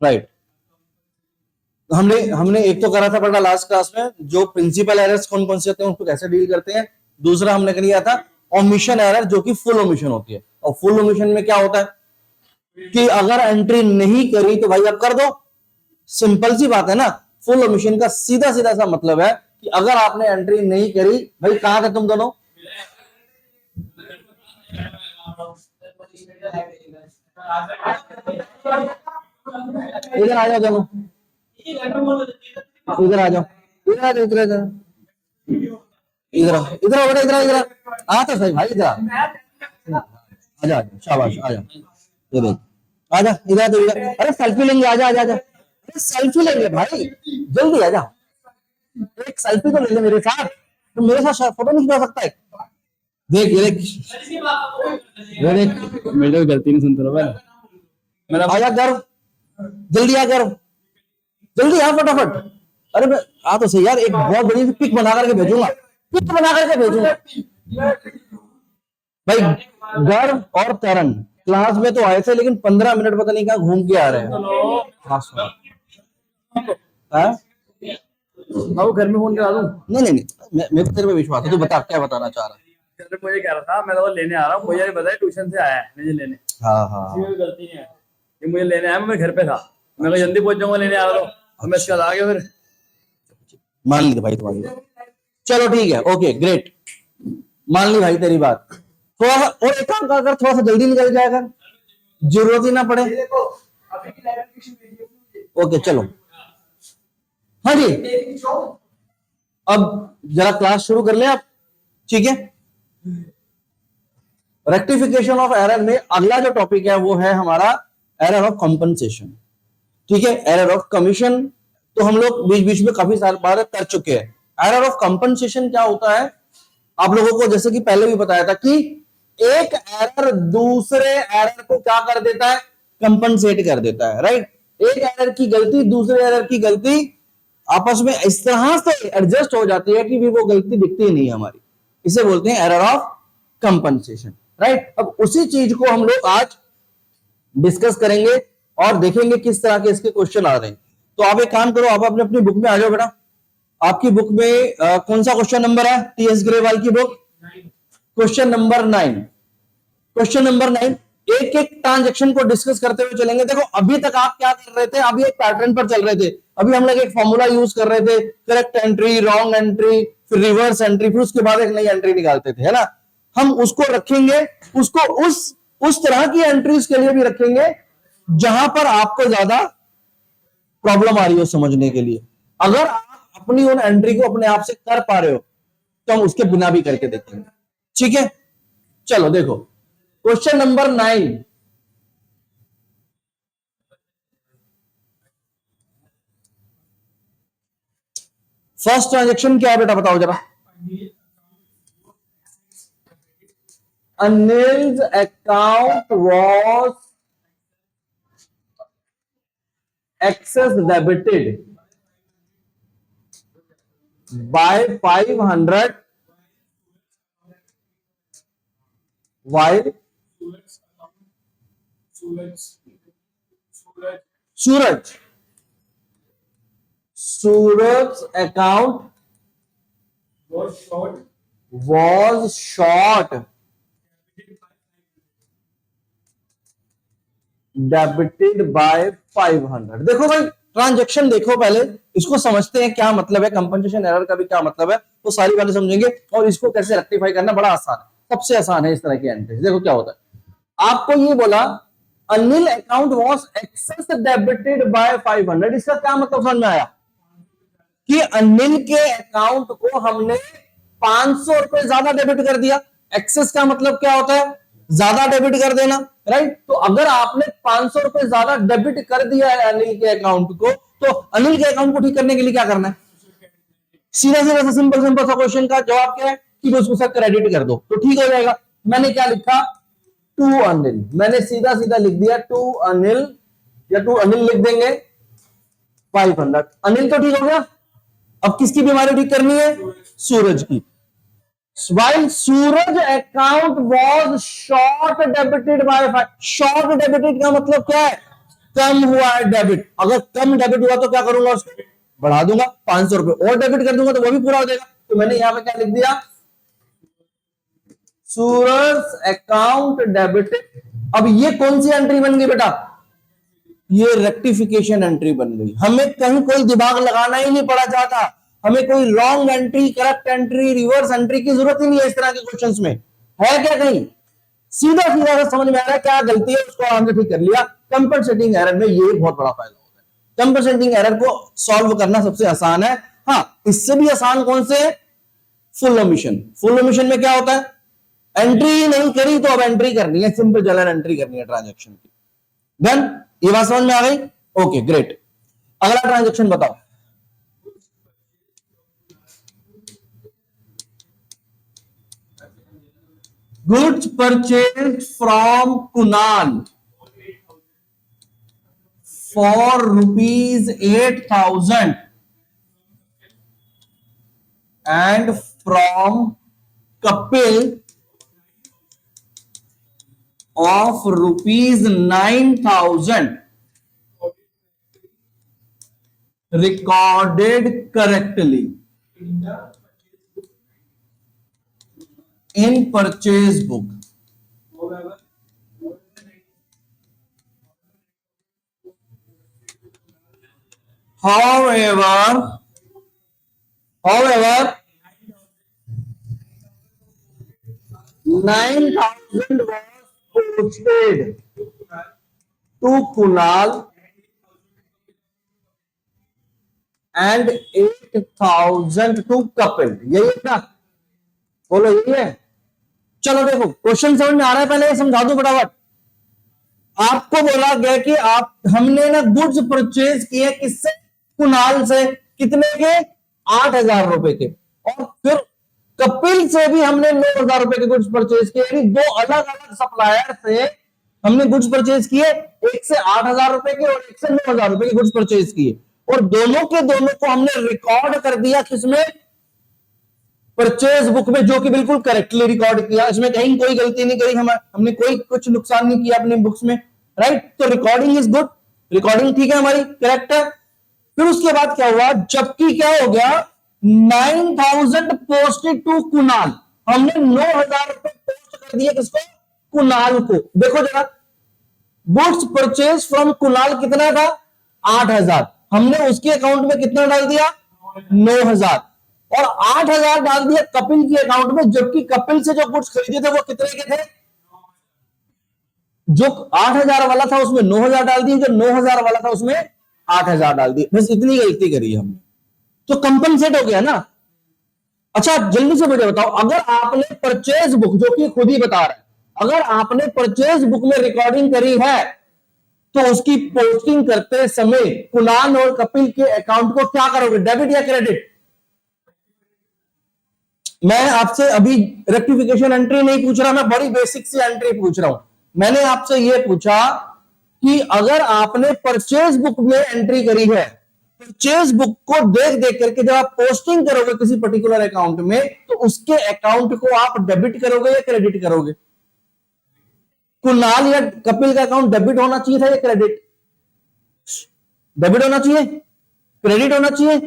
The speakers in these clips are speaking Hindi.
राइट। हमने एक तो करा था बेटा लास्ट क्लास में, जो प्रिंसिपल एरर्स कौन कौन से होते हैं उसको कैसे डील करते हैं। दूसरा हमने किया था ओमिशन एरर, जो कि फुल ओमिशन होती है। और फुल ओमिशन में क्या होता है कि अगर एंट्री नहीं करी तो भाई अब कर दो, सिंपल सी बात है ना। फुल ओमिशन का सीधा सीधा सा मतलब है कि अगर आपने एंट्री नहीं करी, भाई कहां थे तुम दोनों, इधर आ जाओ दोनों, इधर आ जाओ, इधर आ जाओ, इधर आ जाओ, इधर इधर इधर इधर इधर आ तो सही भाई, इधर आ जा, शाबाश, आ जा, ये देख, आ जा इधर, तो इधर, अरे सेल्फी लेंगे, आ जा, आ जा, अरे सेल्फी लेंगे भाई, जल्दी आ जा, एक सेल्फी तो ले ले मेरे साथ, तुम मेरे साथ फोटो नहीं खिंचवा सकता है। देख ये देख, ये देख, मेरे गलती नहीं सुनते रहो मेरा, आ जा कर, जल्दी आ कर, जल्दी आ फटाफट। अरे मैं आ तो सही यार, एक बहुत बड़ी पिक बना करके भेजूंगा, पिक बना करके भेजूंगा भाई। गर्व और तरन क्लास में तो आए थे, लेकिन 15 मिनट पता नहीं कहां घूम के आ रहे हैं। हाँ, घर में फोन करा दूं? नहीं नहीं नहीं, मेरे तेरे पे विश्वास है, तू बता क्या बताना चाह रहा है। मुझे कह रहा था, मैं तो लेने आ रहा हूँ, मुझे बताया ट्यूशन से आया है मुझे लेने। हाँ हाँ, गलती नहीं है, ये मुझे लेने आया, मैं घर पे था, मैं जल्दी पहुंच जाऊंगा, लेने आ रहा हूँ, मैं इसके बाद आ गया, फिर मान ली भाई तुम्हारी, चलो ठीक है, ओके ग्रेट, मान ली भाई तेरी बात। थोड़ा सा और एक काम कर, थोड़ा सा जल्दी निकल जाएगा, जरूरत ही ना पड़े। ओके चलो, हाँ जी, अब जरा क्लास शुरू कर ले आप, ठीक है। रेक्टिफिकेशन ऑफ एरर में अगला जो टॉपिक है वो है हमारा एरर ऑफ कंपनसेशन, ठीक है। एरर ऑफ कमीशन तो हम लोग बीच बीच में काफी साल बार कर चुके हैं। एरर ऑफ कंपनसेशन क्या होता है, आप लोगों को जैसे कि पहले भी बताया था कि एक एरर दूसरे एरर को क्या कर देता है, कंपनसेट कर देता है, राइट। एक एरर की गलती दूसरे एरर की गलती आपस में इस तरह से एडजस्ट हो जाती है कि भी वो गलती दिखती नहीं हमारी, इसे बोलते हैं एरर ऑफ कंपनसेशन, राइट। अब उसी चीज को हम लोग आज डिस्कस करेंगे और देखेंगे किस तरह के इसके क्वेश्चन आ रहे हैं। तो आप एक काम करो, आप अपनी बुक में आ जाओ बेटा। आपकी बुक में कौन सा क्वेश्चन नंबर है, टीएस ग्रेवाल की book, question number 9। Question number 9, एक एक ट्रांजैक्शन को डिस्कस करते हुए चलेंगे। देखो अभी तक आप क्या कर रहे थे, अभी एक पैटर्न पर चल रहे थे। अभी हम लोग एक फॉर्मूला यूज कर रहे थे, करेक्ट एंट्री, रॉन्ग एंट्री, फिर रिवर्स एंट्री, फिर उसके बाद एक नई एंट्री निकालते थे, है ना। हम उसको रखेंगे, उसको उस तरह की एंट्रीज के लिए भी रखेंगे जहां पर आपको ज्यादा प्रॉब्लम आ रही हो समझने के लिए। अगर आप अपनी उन एंट्री को अपने आप से कर पा रहे हो तो हम उसके बिना भी करके देखेंगे, ठीक है। चलो देखो क्वेश्चन नंबर 9, फर्स्ट ट्रांजेक्शन क्या है बेटा, बताओ जरा। Anil's account was excess debited by 500 while Suraj's account was short debited by 500। देखो भाई ट्रांजैक्शन देखो, पहले इसको समझते हैं क्या मतलब है, कंपनसेशन एरर का भी क्या मतलब है, वो सारी बातें समझेंगे और इसको कैसे रेक्टिफाई करना बड़ा आसान है, सबसे आसान है इस तरह की एंट्री। देखो क्या होता है, आपको ये बोला Anil account was excess debited by 500, इसका क्या मतलब समझ में आया कि अनिल के अकाउंट को हमने 500 रुपए ज्यादा डेबिट कर दिया। एक्सेस का मतलब क्या होता है, ज्यादा डेबिट कर देना, राइट। तो अगर आपने 500 रुपए ज्यादा डेबिट कर दिया है अनिल के अकाउंट को, तो अनिल के अकाउंट को ठीक करने के लिए क्या करना है, सीधा सीधा सिंपल सा क्वेश्चन का जवाब क्या है कि उसको सब क्रेडिट कर दो तो ठीक हो जाएगा। मैंने क्या लिखा, टू अनिल, मैंने सीधा सीधा लिख दिया टू अनिल, या टू अनिल लिख देंगे 500। अनिल तो ठीक हो गया, अब किसकी बीमारी ठीक करनी है, सूरज की। While Suraj account was short debited bye 5। Short debited का मतलब क्या है? कम हुआ है डेबिट। अगर कम डेबिट हुआ तो क्या करूंगा? उसको बढ़ा दूंगा, 500 रुपए और डेबिट कर दूंगा तो वो भी पूरा हो जाएगा। तो मैंने यहां पे क्या लिख दिया? सूरज अकाउंट डेबिटेड। अब ये कौन सी एंट्री बन गई बेटा? ये रेक्टिफिकेशन एंट्री बन गई। हमें कहीं कोई दिमाग लगाना ही नहीं पड़ा जाता। हमें कोई wrong entry, correct entry, reverse entry की जरूरत ही नहीं है इस तरह के क्वेश्चंस में। है क्या कहीं? सीधा सीधा समझ में आ रहा है क्या गलती है, उसको आराम से ठीक कर लिया। कंपनसेटिंग एरर में ये बहुत बड़ा फायदा होता है। कंपनसेटिंग एरर को सॉल्व करना सबसे आसान है। हाँ, इससे भी आसान कौन से? Full omission. फुल ओमिशन में क्या होता है? एंट्री ही नहीं करी तो अब एंट्री करनी है, सिंपल जर्नल एंट्री करनी है ट्रांजेक्शन की। डन? ये बात समझ में आ गई? Okay great. अगला ट्रांजेक्शन बताओ। Goods purchase from Kunal for ₹8,000 and from Kapil of ₹9,000 recorded correctly in purchase book. However, 9,000 was posted to Kunal and 8,000 to Kapil. यही है ना? बोलो यही है? चलो देखो क्वेश्चन समझ में आ रहा है, पहले समझा दो फटाफट। आपको बोला गया कि हमने ना गुड्स परचेज किए किससे? कुणाल से। कितने के? 8,000 रुपए के। और फिर कपिल से भी हमने 9,000 रुपए के गुड्स परचेज किए। यानी दो अलग अलग सप्लायर से हमने गुड्स परचेज किए, एक से 8,000 रुपए के और एक से 9,000 रुपए के गुड्स परचेज किए। और दोनों के दोनों को हमने रिकॉर्ड कर दिया किसमें? परचेज बुक में, जो कि बिल्कुल करेक्टली रिकॉर्ड किया। इसमें कहीं कोई गलती नहीं करी, हमने कोई कुछ नुकसान नहीं किया अपनी बुक्स में, राइट? तो रिकॉर्डिंग इज गुड, रिकॉर्डिंग ठीक है हमारी, करेक्ट है। फिर उसके बाद क्या हुआ? जबकि क्या हो गया? 9,000 पोस्टेड टू कुणाल। हमने 9,000 रुपए पोस्ट कर दिए किसको? कुणाल को। देखो जरा, गुड्स परचेज फ्रॉम कुणाल कितना था? 8,000। हमने उसके अकाउंट में कितना डाल दिया? 9,000। और 8,000 डाल दिया कपिल के अकाउंट में, जबकि कपिल से जो गुड्स खरीदे थे वो कितने के थे? जो 8,000 वाला था उसमें 9,000 डाल दिए, जो 9,000 वाला था उसमें 8,000 डाल दिए। बस इतनी गलती करी हमने, तो कंपनसेट हो गया ना। अच्छा जल्दी से मुझे बताओ, अगर आपने परचेज बुक, जो कि खुद ही बता रहा है, अगर आपने परचेज बुक में रिकॉर्डिंग करी है तो उसकी पोस्टिंग करते समय कुणाल और कपिल के अकाउंट को क्या करोगे? डेबिट या क्रेडिट? मैं आपसे अभी रेक्टिफिकेशन एंट्री नहीं पूछ रहा, मैं बड़ी बेसिक सी एंट्री पूछ रहा हूं। मैंने आपसे यह पूछा कि अगर आपने परचेज बुक में एंट्री करी है, परचेज बुक को देख देख करके जब आप पोस्टिंग करोगे किसी पर्टिकुलर अकाउंट में, तो उसके अकाउंट को आप डेबिट करोगे या क्रेडिट करोगे? कुणाल या कपिल का अकाउंट डेबिट होना चाहिए था या क्रेडिट? डेबिट होना चाहिए, क्रेडिट होना चाहिए?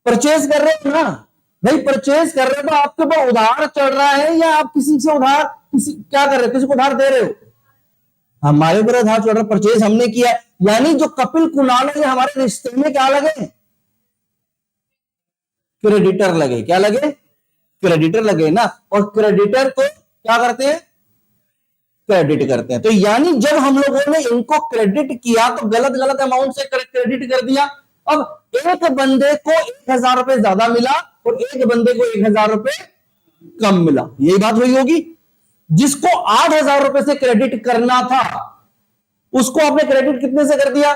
परचेज कर रहे हो ना भाई, परचेज कर रहे हो तो आपके ऊपर उधार चढ़ रहा है या आप किसी से उधार, क्या कर रहे हो? किसी को उधार दे रहे हो? हमारे ऊपर उधार चढ़ रहा, परचेज हमने किया। यानी जो कपिल कुणाल है हमारे रिश्ते में क्या लगे? क्रेडिटर लगे। क्या लगे? क्रेडिटर लगे ना। और क्रेडिटर को क्या करते हैं? क्रेडिट करते हैं। तो यानी जब हम लोगों ने इनको क्रेडिट किया तो गलत गलत अमाउंट से क्रेडिट कर दिया। अब एक बंदे को 1,000 रुपए ज्यादा मिला और एक बंदे को 1,000 रुपए कम मिला। यही बात हुई होगी। जिसको 8,000 रुपए से क्रेडिट करना था उसको आपने क्रेडिट कितने से कर दिया?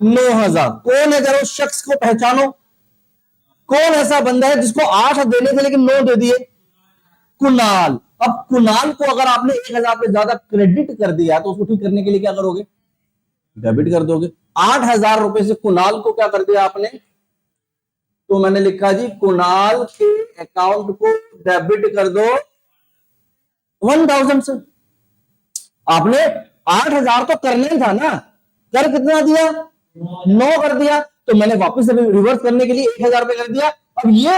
9,000। कौन है जरा उस शख्स को पहचानो, कौन ऐसा बंदा है जिसको 8 देने थे लेकिन 9 दे दिए? कुणाल। अब कुणाल को अगर आपने 1,000 पे ज्यादा क्रेडिट कर दिया तो उसको ठीक करने के लिए क्या करोगे? डेबिट कर दोगे। 8,000 रुपए से कुणाल को क्या कर दिया आपने? तो मैंने लिखा जी कुणाल के अकाउंट को डेबिट कर दो 1000 से। आपने 8000 तो करना ही था ना, कर कितना दिया? 9 कर दिया। तो मैंने वापस अभी रिवर्स करने के लिए 1000 रुपए कर दिया। अब ये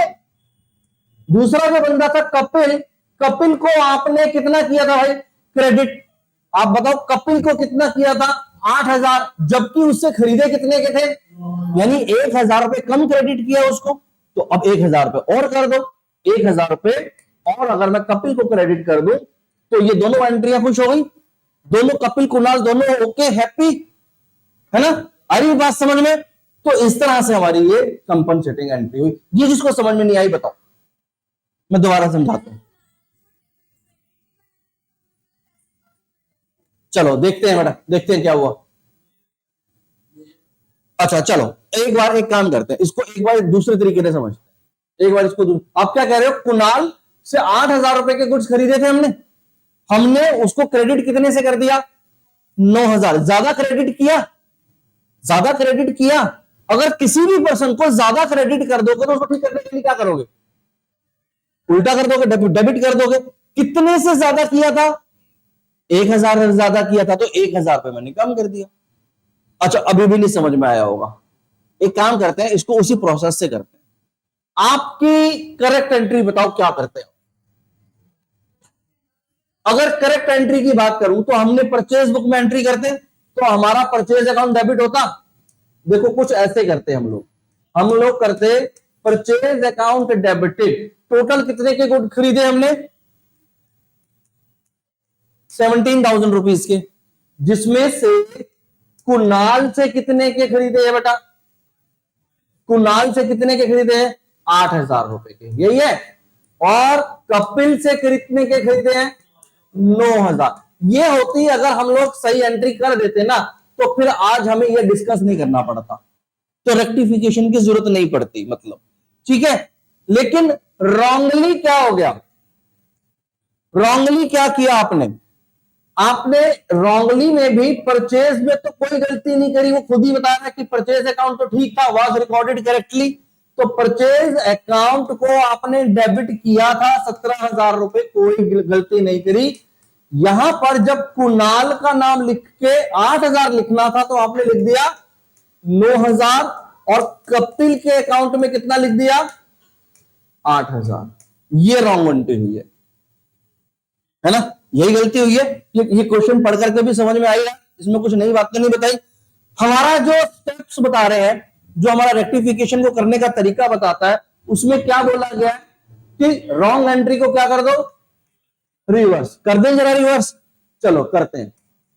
दूसरा जो बंदा था कपिल, कपिल को आपने कितना किया था भाई क्रेडिट? आप बताओ कपिल को कितना किया था? 8000, जबकि उससे खरीदे कितने के थे? यानी 1000 रुपए कम क्रेडिट किया उसको। तो अब 1000 रुपए और कर दो, 1000 रुपए और अगर मैं कपिल को क्रेडिट कर दूं तो ये दोनों एंट्रियां खुश हो गई, दोनों कपिल कुणाल दोनों ओके हैप्पी, है ना? आ रही बात समझ में? तो इस तरह से हमारी ये कंपनसेटिंग एंट्री हुई। ये जिसको समझ में नहीं आई बताओ, मैं दोबारा समझाता हूं। चलो देखते हैं बेटा, देखते हैं क्या हुआ। अच्छा चलो एक बार एक काम करते हैं, इसको एक बार दूसरे तरीके से समझते हैं। एक बार इसको आप क्या कह रहे हो? कुणाल से 8000 रुपए के गुड्स खरीदे थे हमने उसको क्रेडिट कितने से कर दिया? 9000। ज्यादा क्रेडिट किया, ज्यादा क्रेडिट किया। अगर किसी भी पर्सन को ज्यादा क्रेडिट कर दोगे तो उसको ठीक करने के लिए क्या करोगे? उल्टा कर दोगे, डेबिट कर दोगे। कितने से ज्यादा किया था? 1000 से ज्यादा किया था तो 1000 रुपए मैंने कम कर दिया। अच्छा अभी भी नहीं समझ में आया होगा, एक काम करते हैं, इसको उसी प्रोसेस से करते हैं। आपकी करेक्ट एंट्री बताओ क्या करते हैं? अगर करेक्ट एंट्री की बात करूं तो हमने परचेज बुक में एंट्री करते तो हमारा परचेज अकाउंट डेबिट होता। देखो कुछ ऐसे करते हम लोग करते परचेज अकाउंट डेबिटेड। टोटल कितने के गुड खरीदे हमने? 17,000 रुपीज के, जिसमें से कुणाल से कितने के खरीदे हैं बेटा? कुणाल से कितने के खरीदे हैं? 8000 रुपए के, यही है। और कपिल से कितने के खरीदे हैं? 9000। ये होती अगर हम लोग सही एंट्री कर देते ना तो फिर आज हमें ये डिस्कस नहीं करना पड़ता, तो रेक्टिफिकेशन की जरूरत नहीं पड़ती, मतलब ठीक है। लेकिन रॉन्गली क्या हो गया? रॉन्गली क्या किया आपने रॉन्गली में भी परचेज में तो कोई गलती नहीं करी। वो खुद ही बता रहा है कि परचेज अकाउंट तो ठीक था, वाज रिकॉर्डेड करेक्टली। तो परचेज अकाउंट को आपने डेबिट किया था 17,000 रुपए, कोई गलती नहीं करी। यहां पर जब कुणाल का नाम लिख के 8000 लिखना था तो आपने लिख दिया 9000, और कपिल के अकाउंट में कितना लिख दिया? 8000। ये रॉन्ग एंट्री हुई है ना? यही गलती हुई है। ये क्वेश्चन पढ़ करके भी समझ में आएगा, इसमें कुछ नई बात नहीं बताई। हमारा जो स्टेप्स बता रहे हैं, जो हमारा रेक्टिफिकेशन को करने का तरीका बताता है, उसमें क्या बोला गया है कि रॉन्ग एंट्री को क्या कर दो? रिवर्स कर दें। जरा रिवर्स चलो करते हैं।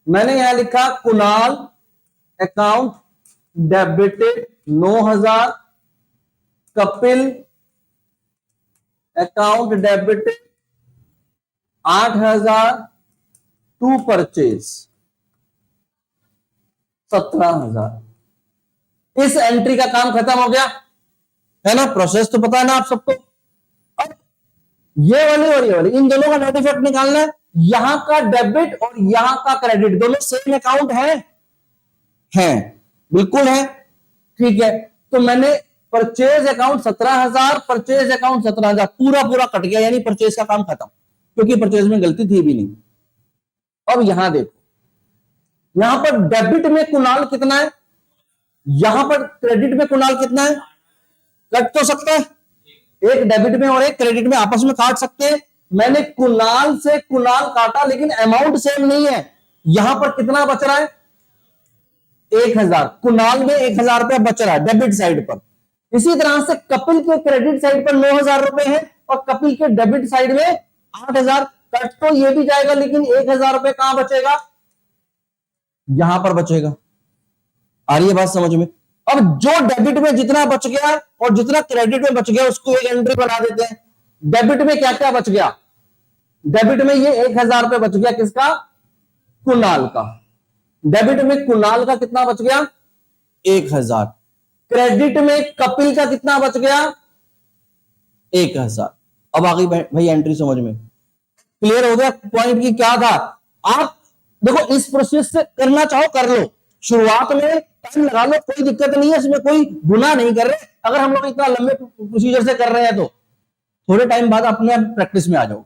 मैंने यहां लिखा Kunal account debited 9000, Kapil account debited 8000 to purchase 17,000। इस एंट्री का काम खत्म हो गया, है ना? प्रोसेस तो पता है ना आप सबको। अब ये वाली और ये वाली, इन दोनों का नेट इफेक्ट निकालना है। यहां का डेबिट और यहां का क्रेडिट दोनों सेम अकाउंट है, बिल्कुल है, ठीक है। तो मैंने परचेज अकाउंट 17,000, परचेज अकाउंट 17,000 पूरा पूरा कट गया, यानी परचेज का काम खत्म, क्योंकि परचेज में गलती थी भी नहीं। अब यहां देखो, यहां पर डेबिट में कुणाल कितना है, यहां पर क्रेडिट में कुणाल कितना है? कट तो सकता है, एक डेबिट में और एक क्रेडिट में आपस में काट सकते हैं। मैंने कुणाल से कुणाल काटा, लेकिन अमाउंट सेम नहीं है। यहां पर कितना बच रहा है? 1000। कुणाल में 1000 रुपया बच रहा है डेबिट साइड पर। इसी तरह से कपिल के क्रेडिट साइड पर 9000 रुपए है और कपिल के डेबिट साइड में 8000। कट तो ये भी जाएगा, लेकिन 1000 रुपए कहां बचेगा? यहां पर बचेगा। आ रही है बात समझ में? अब जो डेबिट में जितना बच गया और जितना क्रेडिट में बच गया उसको एक एंट्री बना देते हैं। डेबिट में क्या क्या बच गया? डेबिट में ये 1000 रुपए बच गया, किसका? कुणाल का। डेबिट में कुणाल का कितना बच गया? 1000। क्रेडिट में कपिल का कितना बच गया? 1000। अब आ गई भाई एंट्री समझ में? क्लियर हो गया पॉइंट की क्या था? आप देखो इस प्रोसेस से करना चाहो कर लो, शुरुआत में टाइम लगा लो, कोई दिक्कत नहीं है, इसमें कोई गुनाह नहीं कर रहे। अगर हम लोग इतना लंबे प्रोसीजर से कर रहे हैं तो थोड़े टाइम बाद अपने आप प्रैक्टिस में आ जाओ।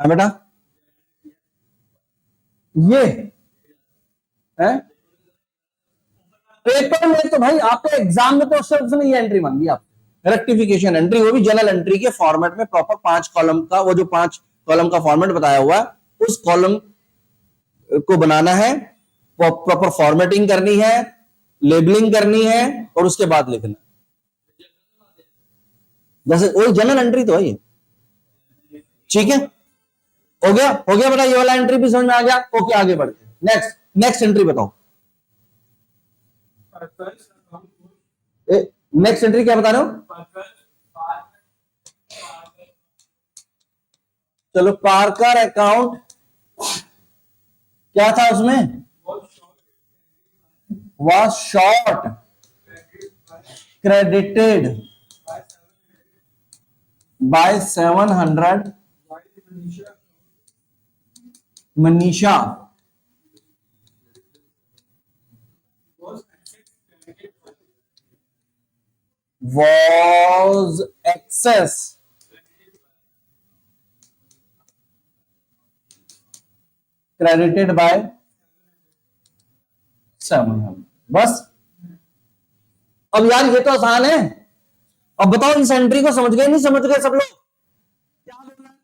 हाँ बेटा, ये है पेपर में तो भाई आपके एग्जाम में तो सिर्फ नहीं एंट्री मांगी आप, रेक्टिफिकेशन एंट्री, वो भी जनरल एंट्री के फॉर्मेट में, प्रॉपर 5 कॉलम का, वो जो 5 कॉलम का फॉर्मेट बताया हुआ है उस कॉलम को बनाना है, प्रॉपर फॉर्मेटिंग करनी है, लेबलिंग करनी है और उसके बाद लिखना। जैसे वही जनरल एंट्री तो है ये, ठीक है। हो गया बेटा, ये वाला एंट्री भी समझ में आ गया। ओके, आगे बढ़ते हैं। नेक्स्ट एंट्री बताओ। नेक्स्ट एंट्री क्या बता रहे हो? चलो, पार्कर अकाउंट क्या था उसमें? Was short credited bye 700 Manisha was excess credited by 700। बस। अब यार ये तो आसान है। अब बताओ इस एंट्री को समझ गए नहीं समझ गए सब लोग? क्या बोलना है?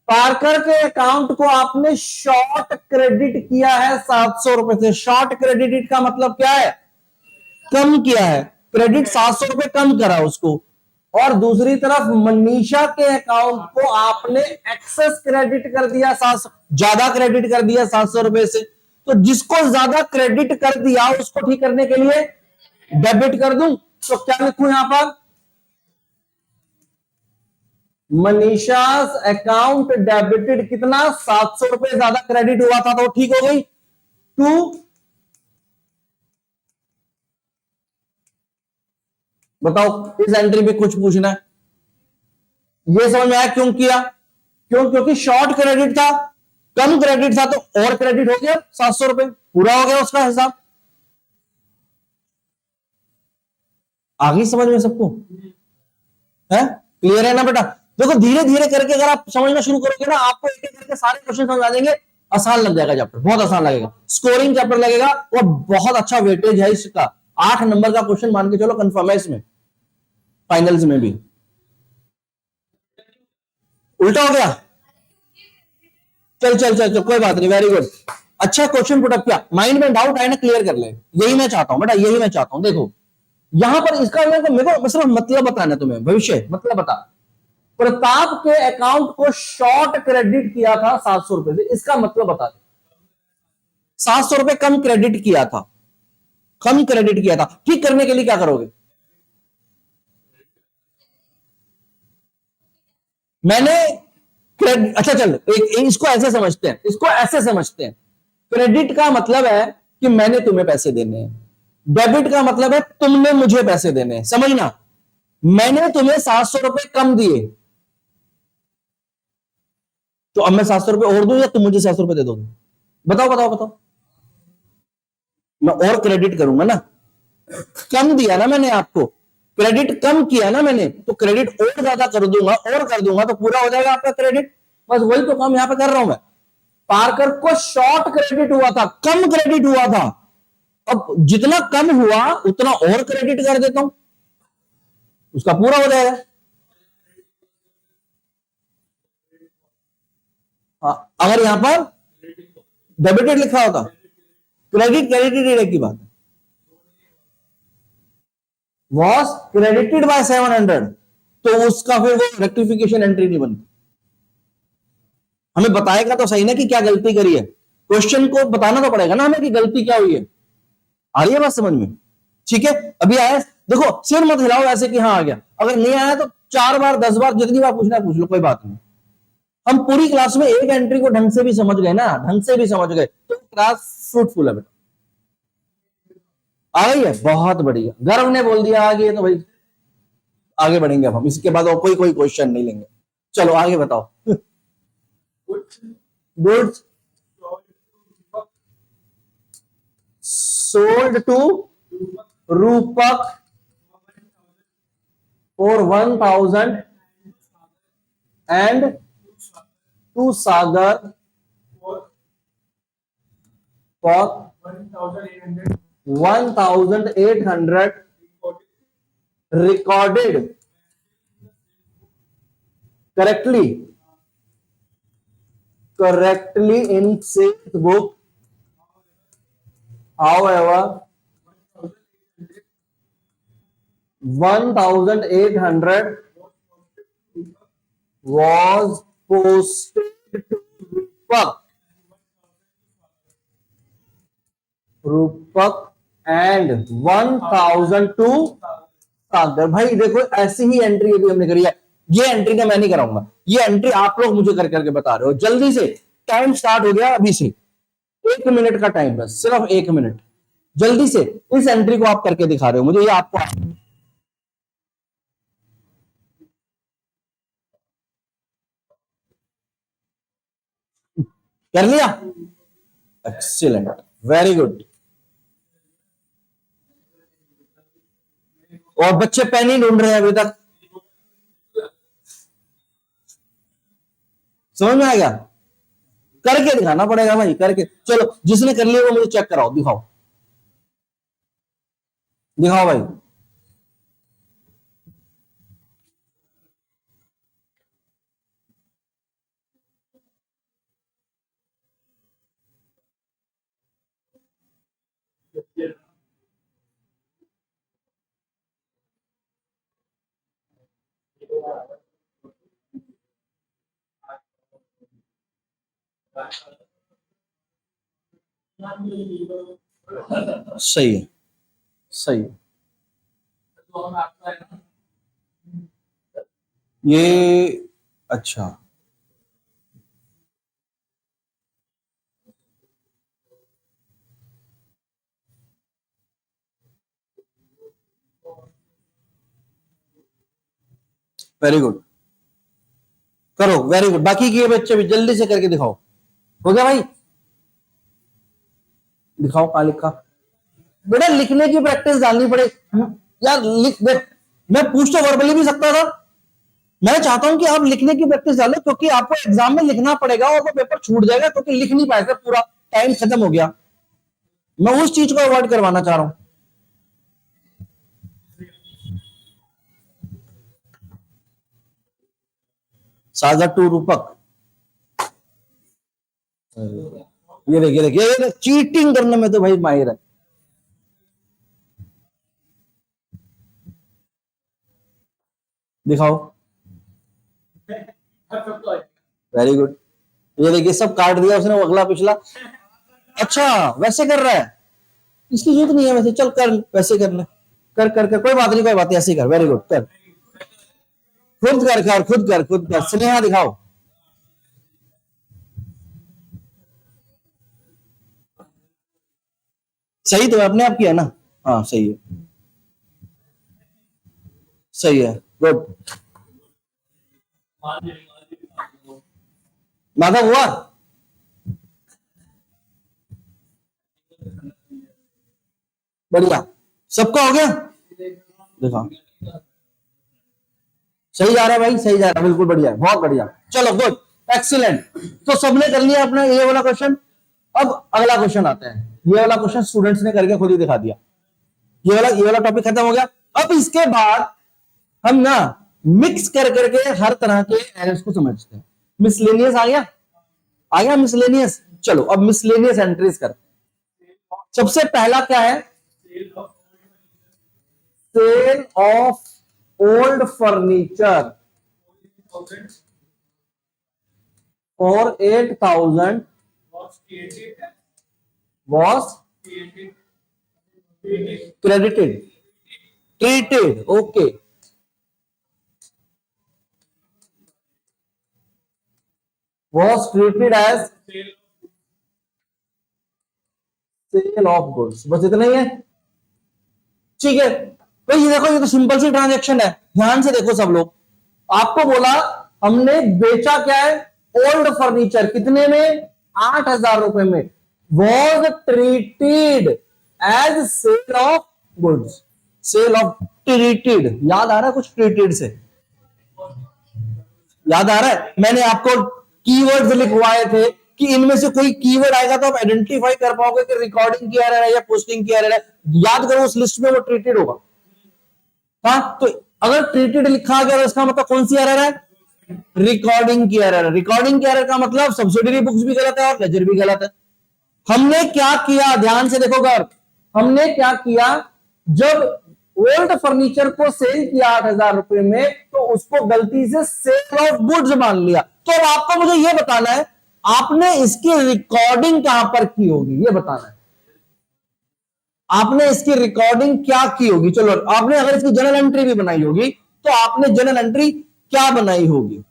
पार्कर के अकाउंट को आपने शॉर्ट क्रेडिट किया है 700 रुपए से। शॉर्ट क्रेडिट का मतलब क्या है? कम किया है, क्रेडिट 700 रुपए कम करा उसको। और दूसरी तरफ मनीषा के अकाउंट को आपने एक्सेस क्रेडिट कर दिया, 700 ज्यादा क्रेडिट कर दिया 700 रुपए से। तो जिसको ज्यादा क्रेडिट कर दिया उसको ठीक करने के लिए डेबिट कर दूं, तो क्या लिखूं यहां पर? मनीषा अकाउंट डेबिटेड कितना? 700 रुपए ज्यादा क्रेडिट हुआ था तो ठीक हो गई। टू, बताओ इस एंट्री में कुछ पूछना है? ये समझ में आया क्यों किया? क्योंकि शॉर्ट क्रेडिट था, कम क्रेडिट था, तो और क्रेडिट हो गया 700 रुपए, पूरा हो गया उसका हिसाब। आगे समझ में सबको है? क्लियर है ना बेटा? देखो धीरे धीरे करके अगर आप समझना शुरू करोगे ना, आपको एक एक करके सारे क्वेश्चन समझ आ जाएंगे। आसान लग जाएगा चैप्टर, बहुत आसान लगेगा। स्कोरिंग चैप्टर लगेगा और बहुत अच्छा वेटेज है इसका। 8 नंबर का क्वेश्चन मान के चलो कंफर्म है इसमें, फाइनल्स में भी। उल्टा हो गया? चल कोई बात नहीं, वेरी गुड। अच्छा क्वेश्चन पुट अप किया, माइंड में डाउट आए ना क्लियर कर ले, यही मैं चाहता हूं बेटा, यही मैं चाहता हूं। देखो यहां पर इसका मेरे को सिर्फ मतलब बताना है तुम्हें, भविष्य मतलब बता। प्रताप के अकाउंट को शॉर्ट क्रेडिट किया था 700 रुपए से, इसका मतलब बता दे। 700 रुपए कम क्रेडिट किया था, कम क्रेडिट किया था, ठीक करने के लिए क्या करोगे? मैंने अच्छा चल इसको ऐसे समझते हैं, इसको ऐसे समझते हैं। क्रेडिट का मतलब है कि मैंने तुम्हें पैसे देने हैं, डेबिट का मतलब है तुमने मुझे पैसे देने हैं। समझना, मैंने तुम्हें 700 रुपए कम दिए, तो अब मैं 700 रुपए और दूं या तुम मुझे 700 रुपए दे दोगे? बताओ बताओ बताओ। मैं और क्रेडिट करूंगा ना, कम दिया ना मैंने आपको, क्रेडिट कम किया ना मैंने, तो क्रेडिट और ज्यादा कर दूंगा, और कर दूंगा तो पूरा हो जाएगा आपका क्रेडिट। बस वही तो काम यहां पे कर रहा हूं मैं। पार्कर को शॉर्ट क्रेडिट हुआ था, कम क्रेडिट हुआ था, अब जितना कम हुआ उतना और क्रेडिट कर देता हूं, उसका पूरा हो जाएगा। हाँ, अगर यहां पर डेबिटेड लिखा होता, क्रेडिट क्रेडिटेड एक की बात है। वॉज क्रेडिटेड बाय 700, तो उसका फिर वो रेक्टिफिकेशन एंट्री नहीं बनती। हमें बताएगा तो सही ना कि क्या गलती करी है, क्वेश्चन को बताना तो पड़ेगा ना हमें कि गलती क्या हुई है। आ रही है बात समझ में? ठीक है, अभी आया, देखो सिर मत हिलाओ ऐसे कि हाँ आ गया। अगर नहीं आया तो 4 बार 10 बार जितनी बार पूछना पूछ लो, कोई बात नहीं। हम पूरी क्लास में एक एंट्री को ढंग से भी समझ गए ना, ढंग से भी समझ गए तो क्लास फ्रूटफुल है बेटा। आ गई है, बहुत बढ़िया। गर्व ने बोल दिया आ गई है तो भाई आगे बढ़ेंगे अब हम, इसके बाद और कोई क्वेश्चन नहीं लेंगे। चलो आगे बताओ। Goods sold to Rupak for 1,000 and to Sagar for 1,800 recorded correctly in sales book. However, 1,800 was posted to Rupak and 1,000 to सागर। भाई देखो ऐसी ही एंट्री अभी हमने करी है, ये एंट्री ना मैं नहीं कराऊंगा, ये एंट्री आप लोग मुझे कर करके बता रहे हो। जल्दी से, टाइम स्टार्ट हो गया अभी से, 1 मिनट का टाइम, बस सिर्फ 1 मिनट। जल्दी से इस एंट्री को आप करके दिखा रहे हो मुझे, ये आपको कर लिया? Excellent, very good. और बच्चे पेन ही ढूंढ रहे हैं अभी तक, समझ में आ गया? करके दिखाना पड़ेगा भाई, करके। चलो जिसने कर लिया वो मुझे चेक कराओ, दिखाओ दिखाओ भाई। सही है, सही है। ये अच्छा, वेरी गुड, करो, वेरी गुड। बाकी के बच्चे भी जल्दी से करके दिखाओ। हो गया भाई? दिखाओ कहां लिखा। बेटा लिखने की प्रैक्टिस डालनी पड़े यार, लिख दे। मैं पूछ तो वर्बली भी सकता था, मैं चाहता हूं कि आप लिखने की प्रैक्टिस डालो, क्योंकि आपको एग्जाम में लिखना पड़ेगा और वो पेपर छूट जाएगा, क्योंकि लिख नहीं पाए थे, पूरा टाइम खत्म हो गया। मैं उस चीज को अवॉइड करवाना चाह रहा हूं। सागर टू रूपक, ये देखिए देखिए, ये चीटिंग करने में तो भाई माहिर है। दिखाओ, वेरी गुड। ये देखिए सब काट दिया उसने, अगला पिछला। अच्छा वैसे कर रहा है, इसकी जरूरत नहीं है वैसे, चल कर, वैसे कर ले, कर कर कर, कोई बात नहीं, कोई बात नहीं, ऐसे कर, वेरी गुड, कर, खुद कर कर, खुद कर, खुद कर। स्नेहा दिखाओ, सही तो अपने आप किया ना? हाँ सही है, सही है, गुड। माधव हुआ? बढ़िया, सबका हो गया? देखा, सही जा रहा है भाई, सही जा रहा है, बिल्कुल बढ़िया, बहुत बढ़िया। चलो गुड, एक्सीलेंट। तो सबने कर लिया अपना ये वाला क्वेश्चन। अब अगला क्वेश्चन आता है, ये वाला क्वेश्चन स्टूडेंट्स ने करके खुद ही दिखा दिया। ये वाला टॉपिक खत्म हो गया। अब इसके बाद हम ना मिक्स कर करके हर तरह के एरर्स को समझते हैं। मिसलेनियस आ गया? आ गया मिसलेनियस? चलो अब मिसलेनियस एंट्रीज कर। सबसे पहला क्या है? Sale of old furniture for 8,000 was credited, treated, okay, was treated as sale of goods. बस इतना ही है, ठीक है भाई। ये देखो, ये तो सिंपल सी ट्रांजैक्शन है, ध्यान से देखो सब लोग। आपको बोला हमने बेचा क्या है? ओल्ड फर्नीचर, कितने में? 8,000 रुपए में। Was treated as sale of goods, sale of treated. याद आ रहा है कुछ ट्रीटेड से? याद आ रहा है? मैंने आपको कीवर्ड्स लिखवाए थे कि इनमें से कोई कीवर्ड आएगा तो आप आइडेंटिफाई कर पाओगे कि रिकॉर्डिंग की एरर है या पोस्टिंग की एरर है। याद करो, उस लिस्ट में वो ट्रीटेड होगा। हाँ, तो अगर ट्रीटेड लिखा गया तो इसका मतलब कौन सी एरर है? रिकॉर्डिंग की एरर है। रिकॉर्डिंग की एरर का मतलब सब्सिडरी बुक्स भी गलत है और लेजर भी गलत है। हमने क्या किया, ध्यान से देखो गर्ग, हमने क्या किया, जब ओल्ड फर्नीचर को सेल किया 8,000 रुपए में, तो उसको गलती से सेल ऑफ गुड्स मान लिया। तो अब आपको मुझे यह बताना है, आपने इसकी रिकॉर्डिंग कहां पर की होगी, यह बताना है। आपने इसकी रिकॉर्डिंग क्या की होगी? चलो, आपने अगर इसकी जर्नल एंट्री भी बनाई होगी तो आपने जर्नल एंट्री क्या बनाई होगी?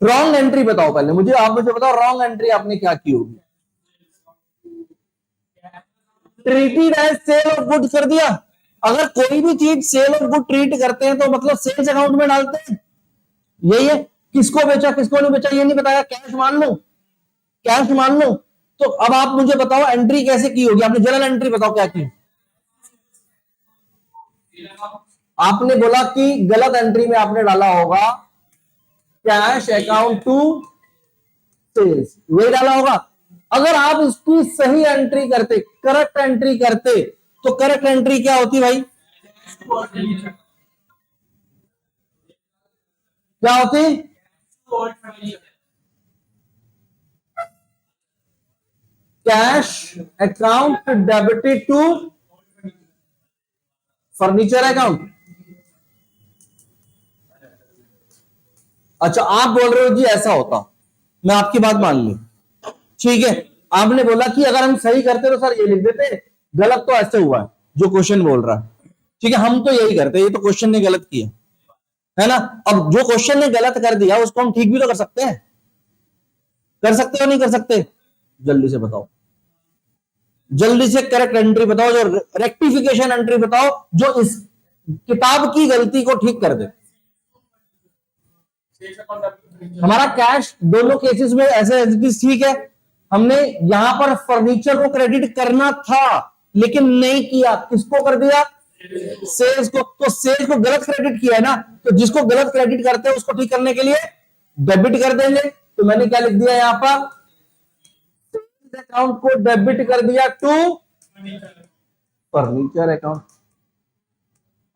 रॉन्ग एंट्री बताओ पहले मुझे, आप मुझे बताओ रॉन्ग एंट्री आपने क्या की होगी? Treated as sale of good कर दिया। अगर कोई भी चीज सेल ऑफ गुड ट्रीट करते हैं तो मतलब सेल्स अकाउंट में डालते हैं। यही है, किसको बेचा किसको नहीं बेचा ये नहीं बताया, कैश मान लो, कैश मान लो। तो अब आप मुझे बताओ एंट्री कैसे की होगी? आपने जर्नल एंट्री बताओ क्या की? आपने बोला कि गलत एंट्री में आपने डाला होगा कैश अकाउंट टू सेल्स, ये डाला होगा। अगर आप इसकी सही एंट्री करते, करेक्ट एंट्री करते, तो करेक्ट एंट्री क्या होती भाई? क्या होती? Cash account debited to furniture account. अच्छा, आप बोल रहे हो जी ऐसा होता, मैं आपकी बात मान ली, ठीक है। आपने बोला कि अगर हम सही करते तो सर ये लिख देते, गलत तो ऐसे हुआ है जो क्वेश्चन बोल रहा है, ठीक है, हम तो यही करते, ये तो क्वेश्चन ने गलत किया है ना। अब जो क्वेश्चन ने गलत कर दिया उसको हम ठीक भी तो कर सकते हैं, कर सकते हो नहीं कर सकते? जल्दी से बताओ, जल्दी से करेक्ट एंट्री बताओ, जो रेक्टिफिकेशन एंट्री बताओ जो इस किताब की गलती को ठीक कर दे। हमारा कैश दोनों केसेस में ऐसे ठीक है, हमने यहां पर फर्नीचर को क्रेडिट करना था लेकिन नहीं किया, किसको कर दिया? सेल्स को। तो सेल्स को गलत क्रेडिट किया है ना, तो जिसको गलत क्रेडिट करते हैं उसको ठीक करने के लिए डेबिट कर देंगे। तो मैंने क्या लिख दिया यहां पर? सेल्स अकाउंट को डेबिट कर दिया टू फर्नीचर अकाउंट।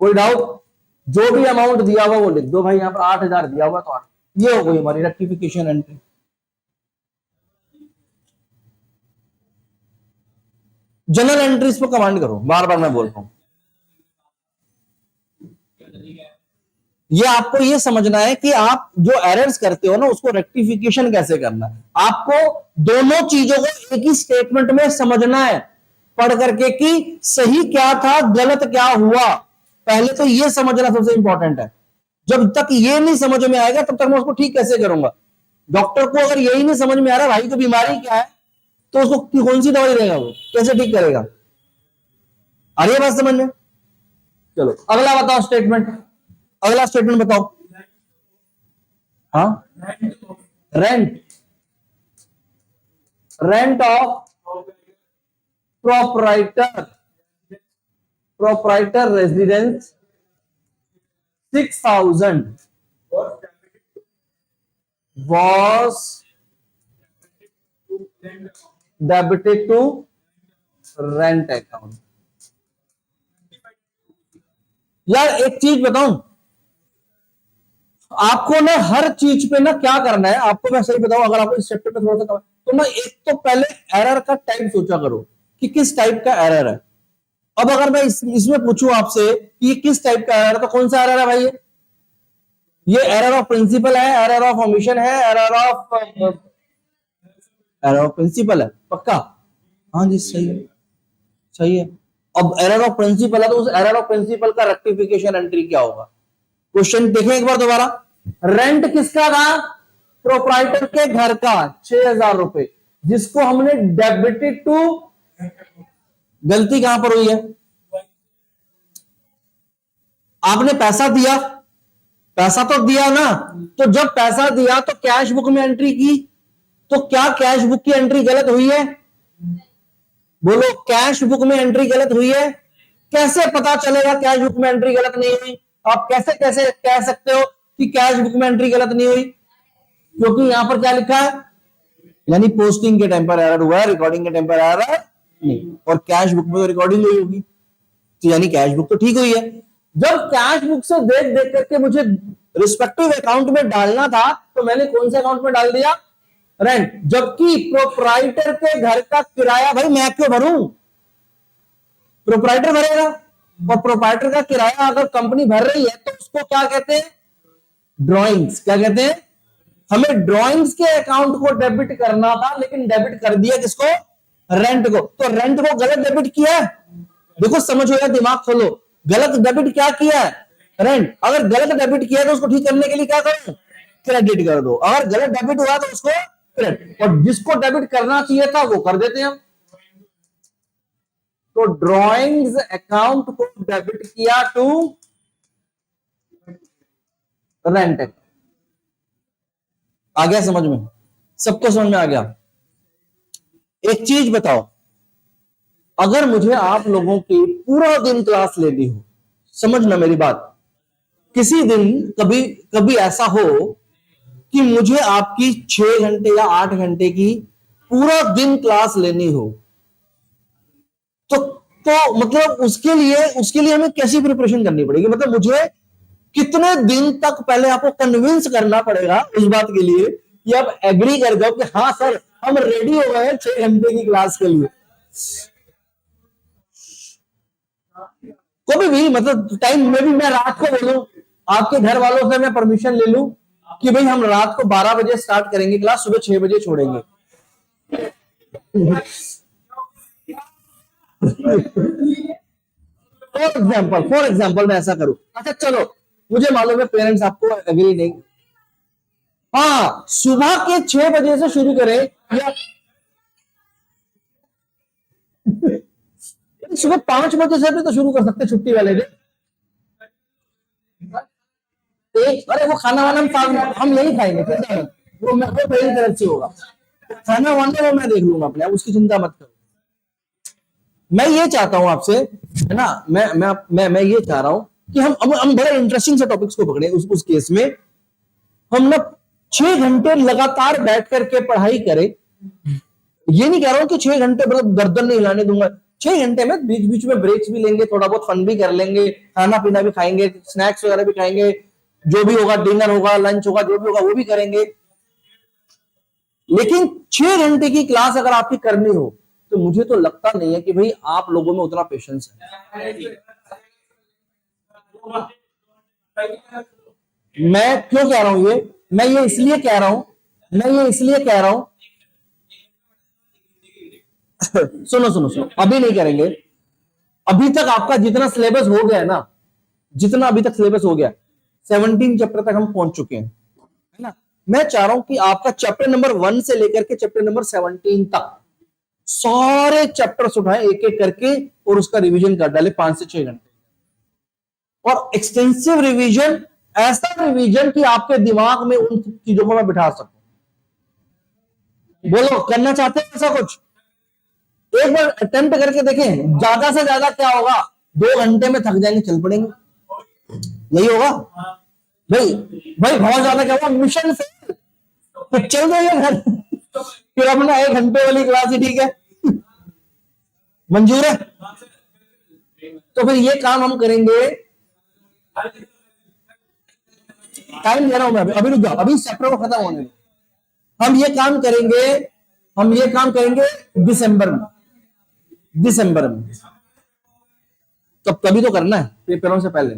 कोई डाउट? जो भी अमाउंट दिया हुआ वो लिख दो भाई, यहां पर 8,000 दिया हुआ तो 8, ये हो गई हमारी रेक्टिफिकेशन एंट्री। जनरल एंट्रीज पर कमांड करो, बार बार मैं बोल रहा हूं। ये आपको ये समझना है कि आप जो एरर्स करते हो ना उसको रेक्टिफिकेशन कैसे करना है। आपको दोनों चीजों को एक ही स्टेटमेंट में समझना है पढ़ करके कि सही क्या था गलत क्या हुआ। पहले तो ये समझना सबसे इंपॉर्टेंट है। जब तक ये नहीं समझ में आएगा तब तक मैं उसको ठीक कैसे करूंगा। डॉक्टर को अगर यही नहीं समझ में आ रहा भाई को बीमारी क्या है तो उसको कौन सी दवाई देगा, वो कैसे ठीक करेगा? आ रही है बात समझ में? चलो अगला बताओ स्टेटमेंट, अगला स्टेटमेंट बताओ। हाँ, rent, rent of proprietor, proprietor residence 6,000 was debited to rent account। यार एक चीज बताऊं, आपको ना हर चीज पे ना क्या करना है, आपको मैं सही बताऊं, अगर आपको इस चैप्टर पे थोड़ा सा तो ना एक तो पहले एरर का टाइप सोचा करो कि किस टाइप का एरर है। अब अगर मैं इसमें पूछूं आपसे कि ये किस टाइप का एरर है तो कौन सा एरर है भाई? ये एरर ऑफ प्रिंसिपल है, एरर ऑफ ओमिशन है, एरर ऑफ प्रिंसिपल है, पक्का? हाँ जी सही है, सही है। अब एरर ऑफ प्रिंसिपल है तो उस एरर ऑफ प्रिंसिपल का रेक्टिफिकेशन एंट्री क्या होगा? क्वेश्चन देखें एक बार दोबारा। रेंट किसका था? प्रोप्राइटर के घर का 6,000 रुपए, जिसको हमने डेबिटेड टू, गलती कहां पर हुई है? आपने पैसा दिया, पैसा तो दिया ना, तो जब पैसा दिया तो कैश बुक में एंट्री की, तो क्या कैश बुक की एंट्री गलत हुई है? बोलो कैश बुक में एंट्री गलत हुई है? कैसे पता चलेगा कैश बुक में एंट्री गलत नहीं हुई? आप कैसे कैसे कह सकते हो कि कैश बुक में एंट्री गलत नहीं हुई? क्योंकि यहां पर क्या लिखा है, यानी पोस्टिंग के टाइम पर एरर हुआ है, रिकॉर्डिंग के टाइम पर एरर नहीं, और कैश बुक में तो रिकॉर्डिंग हुई होगी, तो यानी कैश बुक तो ठीक हुई है। जब कैश बुक से देख देख करके मुझे रिस्पेक्टिव अकाउंट में डालना था, तो मैंने कौन से अकाउंट में डाल दिया? रेंट। जबकि प्रोप्राइटर के घर का किराया भाई मैं क्यों भरूं? प्रोप्राइटर भरेगा, और प्रोप्राइटर का किराया अगर कंपनी भर रही है तो उसको क्या कहते हैं? ड्रॉइंग्स। क्या कहते हैं? हमें ड्रॉइंग्स के अकाउंट को डेबिट करना था, लेकिन डेबिट कर दिया किसको? रेंट को। तो रेंट को गलत डेबिट किया है। देखो समझ हो गया, दिमाग खोलो। गलत डेबिट क्या किया है? रेंट। अगर गलत डेबिट किया तो उसको ठीक करने के लिए क्या करो? क्रेडिट कर दो। अगर गलत डेबिट हुआ तो उसको क्रेडिट, और जिसको डेबिट करना चाहिए था वो कर देते हैं हम। तो ड्रॉइंग्स अकाउंट को डेबिट किया टू रेंट। आ गया समझ में? सबको समझ में आ गया? एक चीज बताओ, अगर मुझे आप लोगों की पूरा दिन क्लास लेनी हो, समझना मेरी बात, किसी दिन कभी कभी ऐसा हो कि मुझे आपकी 6 घंटे या 8 घंटे की पूरा दिन क्लास लेनी हो, तो मतलब उसके लिए हमें कैसी प्रिपरेशन करनी पड़ेगी? मतलब मुझे कितने दिन तक पहले आपको कन्विंस करना पड़ेगा उस बात के लिए कि आप एग्री कर जाओ कि हाँ सर हम रेडी हो गए हैं 6 घंटे की क्लास के लिए। कभी भी मतलब टाइम में भी मैं रात को बोलूं, आपके घर वालों से मैं परमिशन ले लूं कि भाई हम रात को 12 बजे स्टार्ट करेंगे क्लास, सुबह 6 बजे छोड़ेंगे। फॉर एग्जाम्पल मैं ऐसा करूं। अच्छा चलो, मुझे मालूम है पेरेंट्स आपको एग्री नहीं, हाँ सुबह के 6 बजे से शुरू करें या सुबह 5 बजे से भी तो शुरू कर सकते छुट्टी वाले दिन। अरे वो खाना वाना हम यही खाएंगे, वो मेरी तरफ से होगा। खाना वाना वो मैं देख लूंगा अपने, उसकी चिंता मत करो। मैं ये चाहता हूं आपसे, है ना, मैं ये चाह रहा हूं कि हम बड़े इंटरेस्टिंग से टॉपिक्स को पकड़े। उस केस में हम ना 6 घंटे लगातार बैठ करके पढ़ाई करें। ये नहीं कह रहा हूं कि 6 घंटे मतलब गर्दन नहीं हिलाने दूंगा। 6 घंटे में बीच बीच में ब्रेक्स भी लेंगे, थोड़ा बहुत फन भी कर लेंगे, खाना पीना भी खाएंगे, स्नैक्स वगैरह भी खाएंगे, जो भी होगा डिनर होगा, लंच होगा, जो भी होगा वो भी करेंगे। लेकिन 6 घंटे की क्लास अगर आपकी करनी हो तो मुझे तो लगता नहीं है कि भाई आप लोगों में उतना पेशेंस है। मैं क्यों कह रहा हूं ये? मैं ये इसलिए कह रहा हूं सुनो सुनो सुनो, अभी नहीं करेंगे। अभी तक आपका जितना सिलेबस हो गया है ना, जितना अभी तक सिलेबस हो गया, 17 चैप्टर तक हम पहुंच चुके हैं, है ना। मैं चाह रहा हूं कि आपका चैप्टर नंबर 1 से लेकर के चैप्टर नंबर 17 तक सारे चैप्टर्स उठाएं एक एक करके और उसका रिवीजन कर डाले 5 से 6 घंटे, और एक्सटेंसिव रिवीजन, ऐसा रिवीजन कि आपके दिमाग में उन चीजों को मैं बिठा सकूं। बोलो करना चाहते हैं ऐसा कुछ? एक बार अटेम्प्ट करके देखें, ज्यादा से ज्यादा क्या होगा, 2 घंटे में थक जाएंगे, चल पड़ेंगे, यही होगा भाई। भाई बहुत ज्यादा क्या होगा, मिशन फेल, तो चल जाइए घर, फिर अपना 1 घंटे वाली क्लास ही ठीक है, मंजूर है। तो फिर ये काम हम करेंगे, टाइम दे रहा हूं मैं, अभी रुक जाओ, अभी चैप्टर को खत्म होने दो। हम ये काम करेंगे दिसंबर में, तब तभी तो करना है, पेपरों से पहले,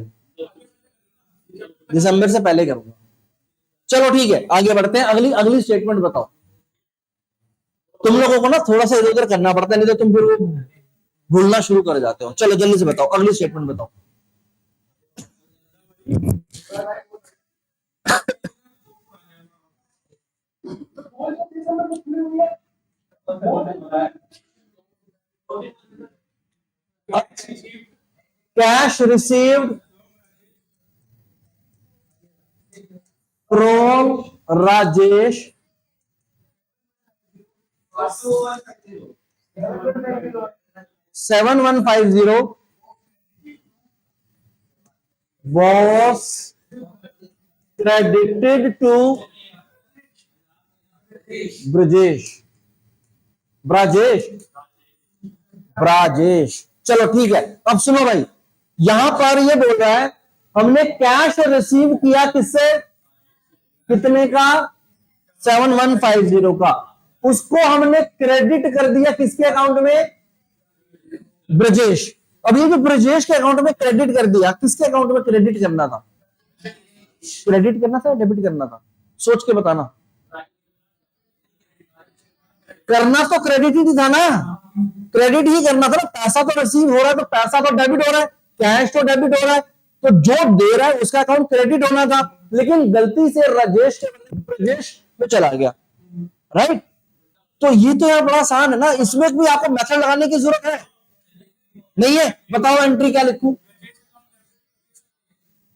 दिसंबर से पहले करूंगा। चलो ठीक है, आगे बढ़ते हैं। अगली स्टेटमेंट बताओ। तुम लोगों को ना थोड़ा सा इधर उधर करना पड़ता है, नहीं तो तुम फिर वो भूलना शुरू कर जाते हो। चलो जल्दी से बताओ, अगली स्टेटमेंट बताओ। Cash received from Rajesh 7150 was credited to Brajesh Brajesh. चलो ठीक है, अब सुनो भाई, यहां पर ये बोल रहा है हमने कैश रिसीव किया किससे, कितने का, 7150 का, उसको हमने क्रेडिट कर दिया किसके अकाउंट में, ब्रजेश। अब ये जो ब्रजेश के अकाउंट में क्रेडिट कर दिया, किसके अकाउंट में क्रेडिट करना था, क्रेडिट करना था या डेबिट करना था, सोच के बताना। करना तो क्रेडिट ही था ना, क्रेडिट ही करना था ना, पैसा तो रिसीव हो रहा है तो पैसा तो डेबिट हो रहा है, कैश तो डेबिट हो रहा है, तो जो दे रहा है उसका अकाउंट क्रेडिट होना था, लेकिन गलती से राजेश के ब्रजेश में चला गया, राइट। तो ये तो यार बड़ा आसान है ना, इसमें भी आपको मेथड लगाने की जरूरत है नहीं है। बताओ एंट्री क्या लिखूं,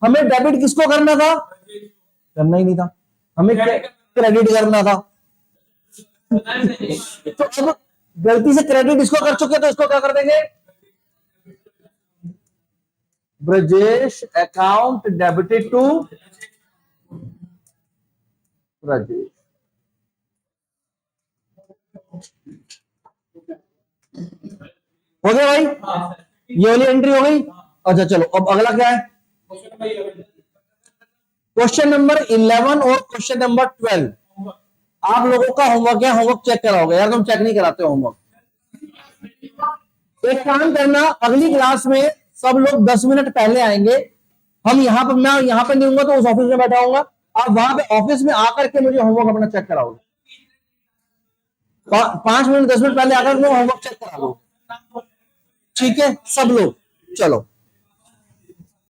हमें डेबिट किसको करना था, करना ही नहीं था, हमें क्रेडिट करना था। तो अब गलती से क्रेडिट इसको कर चुके, तो इसको क्या कर देंगे, Brajesh account debited to Rajesh. हो गया भाई, ये वाली एंट्री हो गई। अच्छा चलो, अब अगला क्या है, क्वेश्चन नंबर 11 और क्वेश्चन नंबर 12। आप लोगों का होमवर्क है, होमवर्क चेक कराओगे यार, तुम चेक नहीं कराते होमवर्क। एक काम करना, अगली क्लास में सब लोग 10 मिनट पहले आएंगे, हम यहाँ पर, मैं यहाँ पे नहीं हूंगा तो उस ऑफिस में बैठा हूंगा, आप वहां पे ऑफिस में आकर के मुझे होमवर्क अपना चेक कराओगे। 5 मिनट 10 मिनट पहले आकर मैं होमवर्क चेक करा लो, ठीक है सब लोग, चलो।